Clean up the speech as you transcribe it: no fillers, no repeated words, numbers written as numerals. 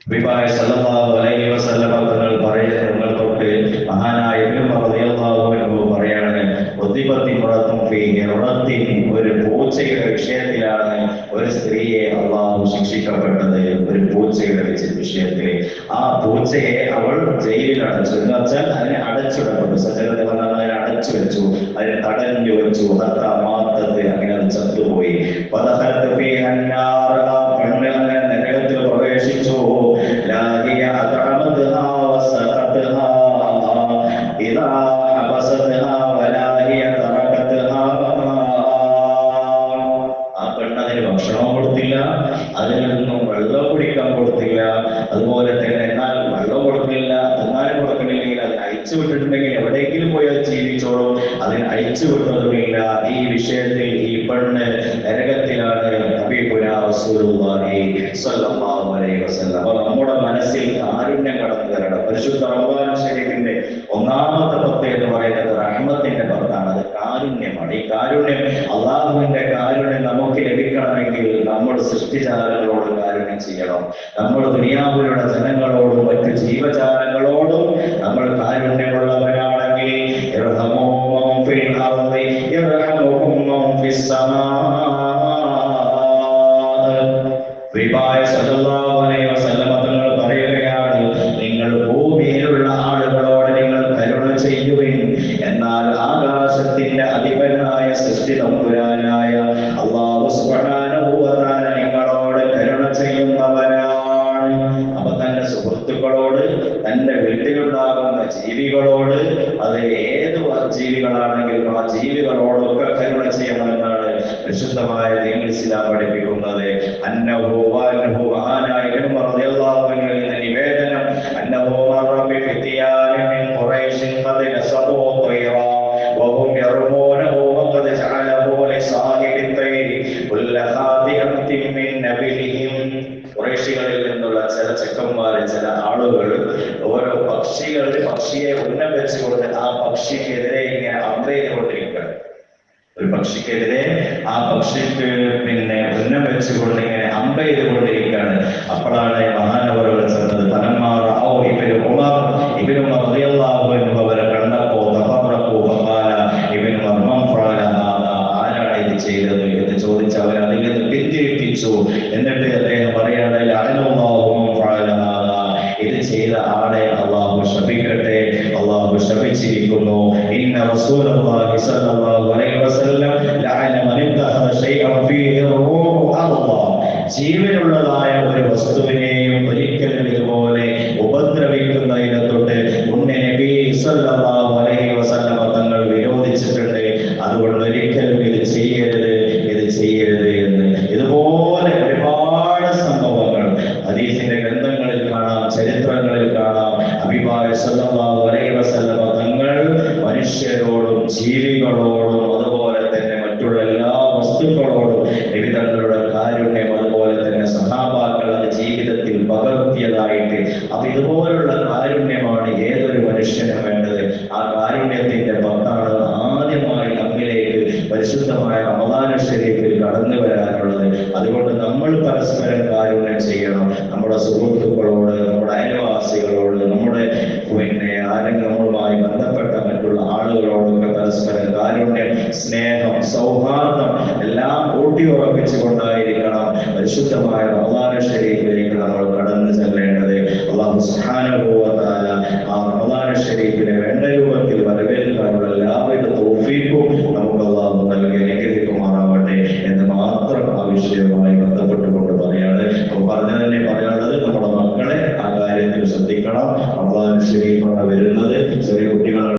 ഹബീബായ സല്ലല്ലാഹു അലൈഹി വസല്ലം തങ്ങൾ പറയുന്ന തൊട്ട് മഹാനായ ഇബ്നു ഉമർ റളിയല്ലാഹു അൻഹു പറയാണ്, ഒരു പൂച്ചയുടെ വിഷയത്തിലാണ് ഒരു സ്ത്രീയെ അള്ളാഹു ശിക്ഷിക്കപ്പെട്ടത്. ഒരു പൂച്ചയുടെ വിഷയത്തിൽ ആ പൂച്ചയെ അവൾ ജയിലിൽ അടച്ചു എന്ന് വെച്ചാൽ അതിനെ അടച്ചിടപ്പെട്ടു. സജനത അതിനെ അടച്ചു വെച്ചു, അതിനെ തടഞ്ഞു വെച്ചു. അങ്ങനെ അത് ചത്തുപോയി. നരകത്തിൽ പ്രവേശിച്ചു. ഭക്ഷണം കൊടുത്തില്ല, അതിൽ നിന്നും വെള്ളം കുടിക്കാൻ കൊടുത്തില്ല. അതുപോലെ തന്നെ എന്നാൽ വെള്ളം കൊടുക്കില്ല, തിന്നാനും കൊടുക്കണില്ലെങ്കിൽ അതിന് അയച്ചു വിട്ടിട്ടുണ്ടെങ്കിൽ എവിടെയെങ്കിലും പോയി അത് ജീവിച്ചോളും. അതിന് അയച്ചു വിട്ടതുമില്ല. ഈ വിഷയത്തിൽ ഈ പെണ്ണ് നരകത്തിലാണ്. ഹബീബുനാ റസൂലുള്ളാഹി സ്വല്ലല്ലാഹു അലൈഹി വസല്ലം. അപ്പോൾ നമ്മുടെ മനസ്സിൽ കാരുണ്യം കടന്നു വരണം. പരിശുദ്ധ റമദാൻ ശരീഫിന്റെ ഒന്നാമത്തെ പത്ത് എന്ന് പറയുന്നത് റഹ്മത്തിന്റെ പത്താണ്. അത് കാരുണ്യമാണ്. ഈ കാരുണ്യം, അള്ളാഹുവിന്റെ കാരുണ്യം നമുക്ക് ലഭിക്കണമെങ്കിൽ നമ്മൾ സൃഷ്ടിജാലങ്ങളോട് കാരുണ്യം ചെയ്യണം. നമ്മൾ ദുനിയാവിലുള്ള ജനങ്ങളോടും മറ്റു ജീവജാലങ്ങളോടും നമ്മൾ കാരുണ്യമുള്ളവരാണെങ്കിൽ തങ്ങൾ പറയുകയാണ്, നിങ്ങൾ ഭൂമിയിലുള്ള ആളുകളോട് നിങ്ങൾ കരുണ ചെയ്യുവിൻ, എന്നാൽ ആകാശത്തിന്റെ അധിപനായ സൃഷ്ടി തമ്പുരാനായ അല്ലാഹു സുബ്ഹാനഹു വ തആല നിങ്ങളോട് കരുണ ചെയ്യുന്നവനാണ്. അപ്പൊ തന്റെ സുഹൃത്തുക്കളോട്, തന്റെ വീട്ടിലുണ്ടാകുന്ന ജീവികളോട്, അത് ഏത് ജീവികളാണെങ്കിലും ആ ജീവികളോടൊക്കെ കരുണ ചെയ്യണമെന്നാണ് പരിശുദ്ധമായ ദീനുൽ ഇസ്ലാം പഠിപ്പിക്കുന്നത്. നിവേദനം ഖുറൈശികളിൽ നിന്നുള്ള ചില ചെക്കന്മാര്, ചില ആളുകൾ ഓരോ പക്ഷിയെ ഉന്നം വെച്ചുകൊണ്ട് ആ പക്ഷിക്കെതിരെ ഇങ്ങനെ അമ്പെയ്തുകൊണ്ടിരിക്കുകയാണ്. ഒരു പക്ഷിക്കെതിരെ ആ പക്ഷിക്ക് ഉന്നം വെച്ചുകൊണ്ട് ഇങ്ങനെ അമ്പെയ്തുകൊണ്ടിരിക്കുകയാണ്. അപ്പോഴാണ് മഹാനവറുകൾ ചെന്നത്. അവരെ കണ്ടപ്പോ ആരാണ് ഇത് ചെയ്തത് എന്ന് ചോദിച്ച് അവർ അതിൽ നിന്ന് പിന്തിരിപ്പിച്ചു. എന്നിട്ട് അദ്ദേഹം പറയാണ്, ഇത് ചെയ്ത ആളെ അള്ളാഹു ശപിക്കട്ടെ, അള്ളാഹു ശപിച്ചിരിക്കുന്നു. ഇന്ന റസൂലുള്ളാഹി സ്വല്ലല്ലാഹു അലൈഹി വസല്ലം ലഅന മൻ ഇത്തഖദ ശൈഅൻ ഫീഹി റൂഹു അല്ലാഹ്. ജീവനുള്ളതായ ഒരു വസ്തുവിനെയും ഒരിക്കലും ഇതുപോലെ ഉപദ്രവിക്കുന്നതിനെ തൊട്ട് നബി സ്വല്ലല്ലാഹു അലൈഹി വസല്ലം തങ്ങൾ വിരോധിച്ചിട്ടുണ്ട്. അതുകൊണ്ട് ഒരിക്കലും ഇത് ചെയ്യരുത്, ഇത് ചെയ്യരുത് എന്ന്. ഇതുപോലെ ഒരുപാട് സംഭവങ്ങൾ ഹദീസിന്റെ ഗ്രന്ഥങ്ങളിൽ കാണാം, ചരിത്രങ്ങളിൽ കാണാം. ഹബീബായ സല്ലല്ലാഹു അലൈഹി വസല്ലം തങ്ങൾ മനുഷ്യരോടും ജീവികളോടും അതുപോലെ തന്നെ മറ്റുള്ള എല്ലാ വസ്തുക്കളോടും നബി തങ്ങളുടെ കാരുണ്യം, അതുപോലെ തന്നെ സഹാബാക്കൾ അത് ജീവിതത്തിൽ പകർത്തിയതായിട്ട്. അപ്പൊ ഇതുപോലുള്ള കാരുണ്യമാണ് ഏതൊരു മനുഷ്യനും വേണ്ടത്. ആ കാരുണ്യത്തിന്റെ പത്താണ് ആദ്യമായി നമ്മിലേക്ക് പരിശുദ്ധമായ റമദാൻ ശരീഫിൽ കടന്നു വരാനുള്ളത്. അതുകൊണ്ട് നമ്മൾ പരസ്പരം കാരുണ്യം ചെയ്യണം. നമ്മുടെ സുഹൃത്തുക്കൾ